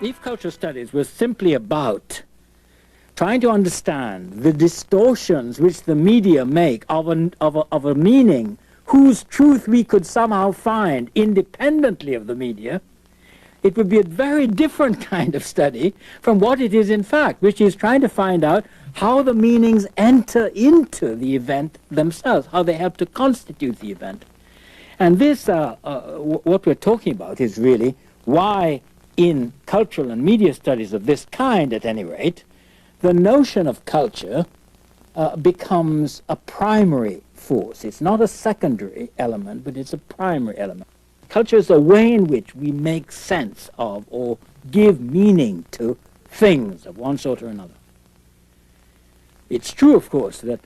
If cultural studies was simply about trying to understand the distortions which the media make of a meaning whose truth we could somehow find independently of the media, it would be a very different kind of study from what it is in fact, which is trying to find out how the meanings enter into the event themselves, how they help to constitute the event. And this, what we're talking about is really why in cultural and media studies of this kind, at any rate, the notion of culture becomes a primary force. It's not a secondary element, but it's a primary element. Culture is a way in which we make sense of or give meaning to things of one sort or another. It's true, of course, that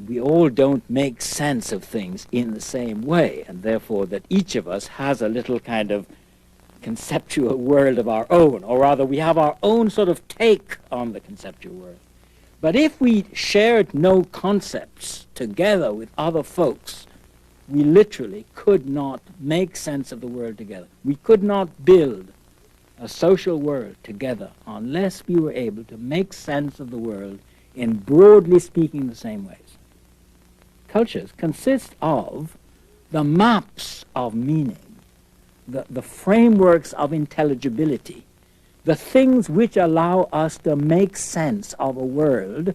we all don't make sense of things in the same way, and therefore that each of us has a little kind of conceptual world of our own, or rather we have our own sort of take on the conceptual world. But if we shared no concepts together with other folks, we literally could not make sense of the world together. We could not build a social world together unless we were able to make sense of the world in, broadly speaking, the same ways. Cultures consist of the maps of meaning, the frameworks of intelligibility, the things which allow us to make sense of a world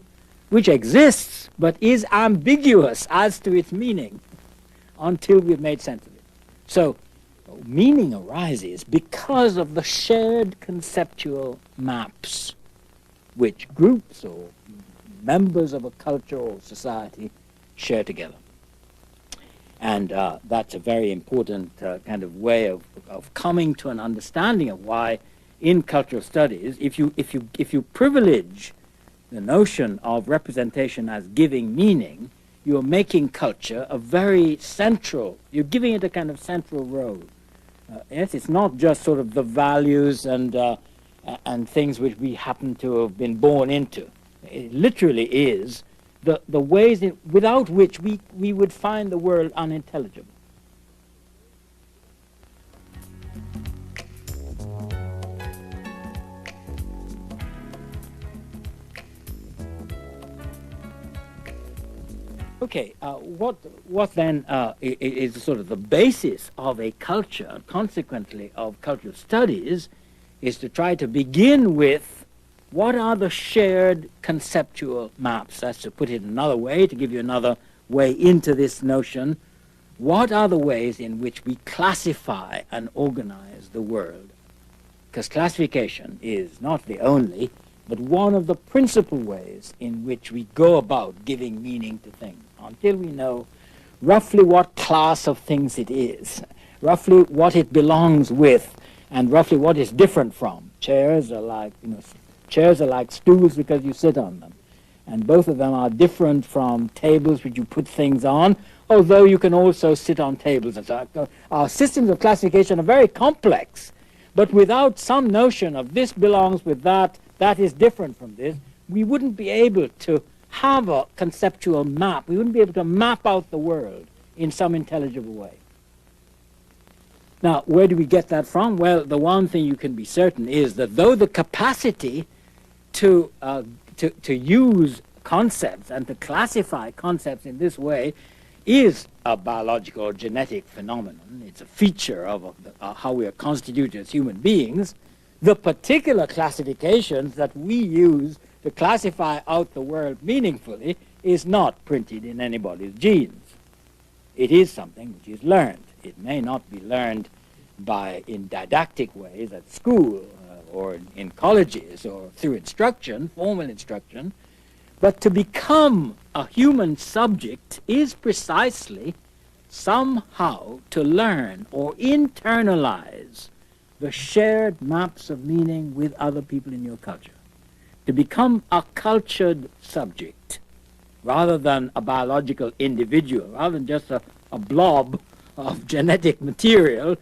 which exists but is ambiguous as to its meaning until we've made sense of it. So meaning arises because of the shared conceptual maps which groups or members of a culture or society share together. And that's a very important kind of way of coming to an understanding of why in cultural studies, if you privilege the notion of representation as giving meaning, you're making culture a very central, you're giving it a kind of central role. Yes, it's not just sort of the values and things which we happen to have been born into. It literally is the ways without which we would find the world unintelligible. Okay, what then is sort of the basis of a culture, consequently of cultural studies, is to try to begin with what are the shared conceptual maps. That's to put it another way, to give you another way into this notion. What are the ways in which we classify and organize the world? Because classification is not the only, but one of the principal ways in which we go about giving meaning to things. Until we know roughly what class of things it is, roughly what it belongs with, and roughly what it's different from. Chairs are like, chairs are like stools because you sit on them. And both of them are different from tables which you put things on, although you can also sit on tables. And so our systems of classification are very complex, but without some notion of this belongs with that, that is different from this, we wouldn't be able to have a conceptual map. We wouldn't be able to map out the world in some intelligible way. Now, where do we get that from? Well, the one thing you can be certain is that though the capacity to use concepts and to classify concepts in this way is a biological or genetic phenomenon, it's a feature of how we are constituted as human beings, the particular classifications that we use to classify out the world meaningfully is not printed in anybody's genes. It is something which is learned. It may not be learned in didactic ways at school or in colleges or through instruction, formal instruction, but to become a human subject is precisely somehow to learn or internalize the shared maps of meaning with other people in your culture. To become a cultured subject, rather than a biological individual, rather than just a blob of genetic material,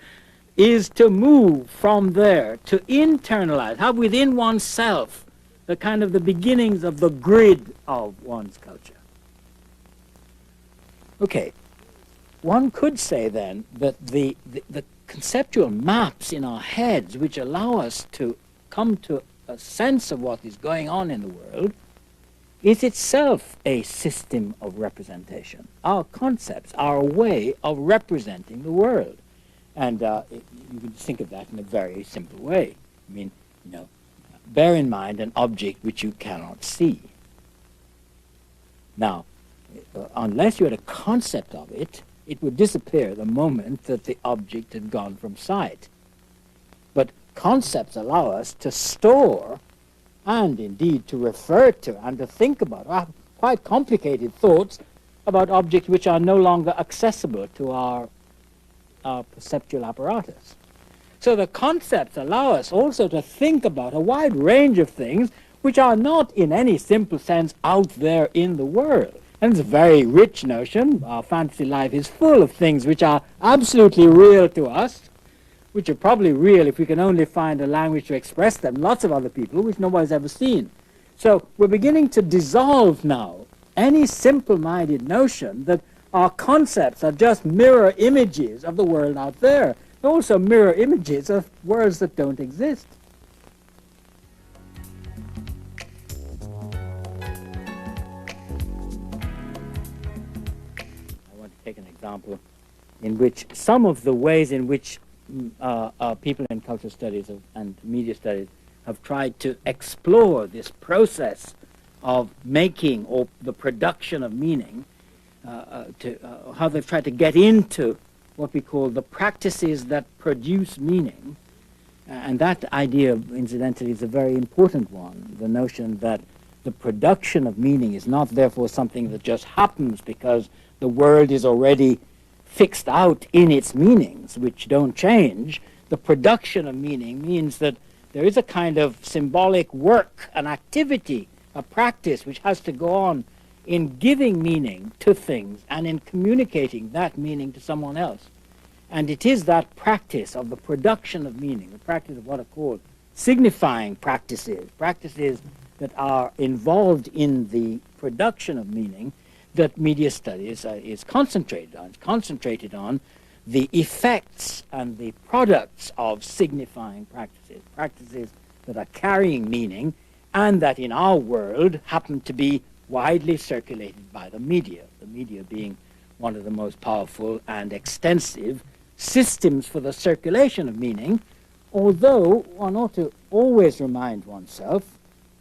is to move from there, to internalize, have within oneself the kind of the beginnings of the grid of one's culture. Okay, one could say then that the conceptual maps in our heads which allow us to come to a sense of what is going on in the world, is itself a system of representation. Our concepts are a way of representing the world. And you can think of that in a very simple way. I mean, you know, bear in mind an object which you cannot see. Now, unless you had a concept of it, it would disappear the moment that the object had gone from sight. But concepts allow us to store and indeed to refer to and to think about quite complicated thoughts about objects which are no longer accessible to our perceptual apparatus. So the concepts allow us also to think about a wide range of things which are not in any simple sense out there in the world. And it's a very rich notion. Our fantasy life is full of things which are absolutely real to us, which are probably real if we can only find a language to express them, lots of other people, which nobody's ever seen. So we're beginning to dissolve now any simple-minded notion that our concepts are just mirror images of the world out there. They're also mirror images of worlds that don't exist. I want to take an example in which some of the ways in which people in cultural studies and media studies have tried to explore this process of making or the production of meaning, how they've tried to get into what we call the practices that produce meaning. And that idea, incidentally, is a very important one, the notion that the production of meaning is not therefore something that just happens because the world is already fixed out in its meanings, which don't change. The production of meaning means that there is a kind of symbolic work, an activity, a practice which has to go on in giving meaning to things and in communicating that meaning to someone else. And it is that practice of the production of meaning, the practice of what are called signifying practices, practices that are involved in the production of meaning, that media studies is concentrated on. It's concentrated on the effects and the products of signifying practices, practices that are carrying meaning and that in our world happen to be widely circulated by the media being one of the most powerful and extensive systems for the circulation of meaning, although one ought to always remind oneself,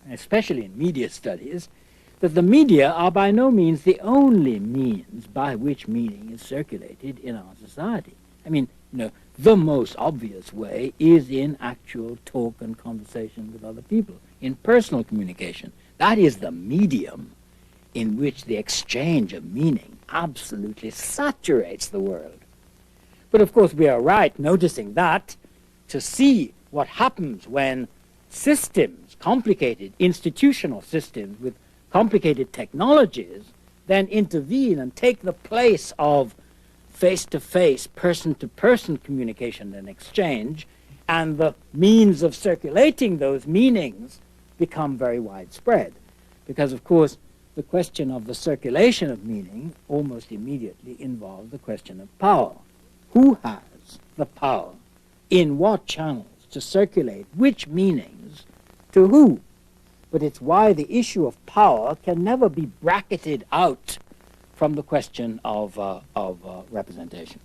especially in media studies, that the media are by no means the only means by which meaning is circulated in our society. I mean, you know, the most obvious way is in actual talk and conversation with other people, in personal communication. That is the medium in which the exchange of meaning absolutely saturates the world. But of course we are right noticing that to see what happens when systems, complicated institutional systems with complicated technologies, then intervene and take the place of face-to-face, person-to-person communication and exchange, and the means of circulating those meanings become very widespread. Because, of course, the question of the circulation of meaning almost immediately involves the question of power. Who has the power, in what channels, to circulate which meanings to who? But it's why the issue of power can never be bracketed out from the question of representation.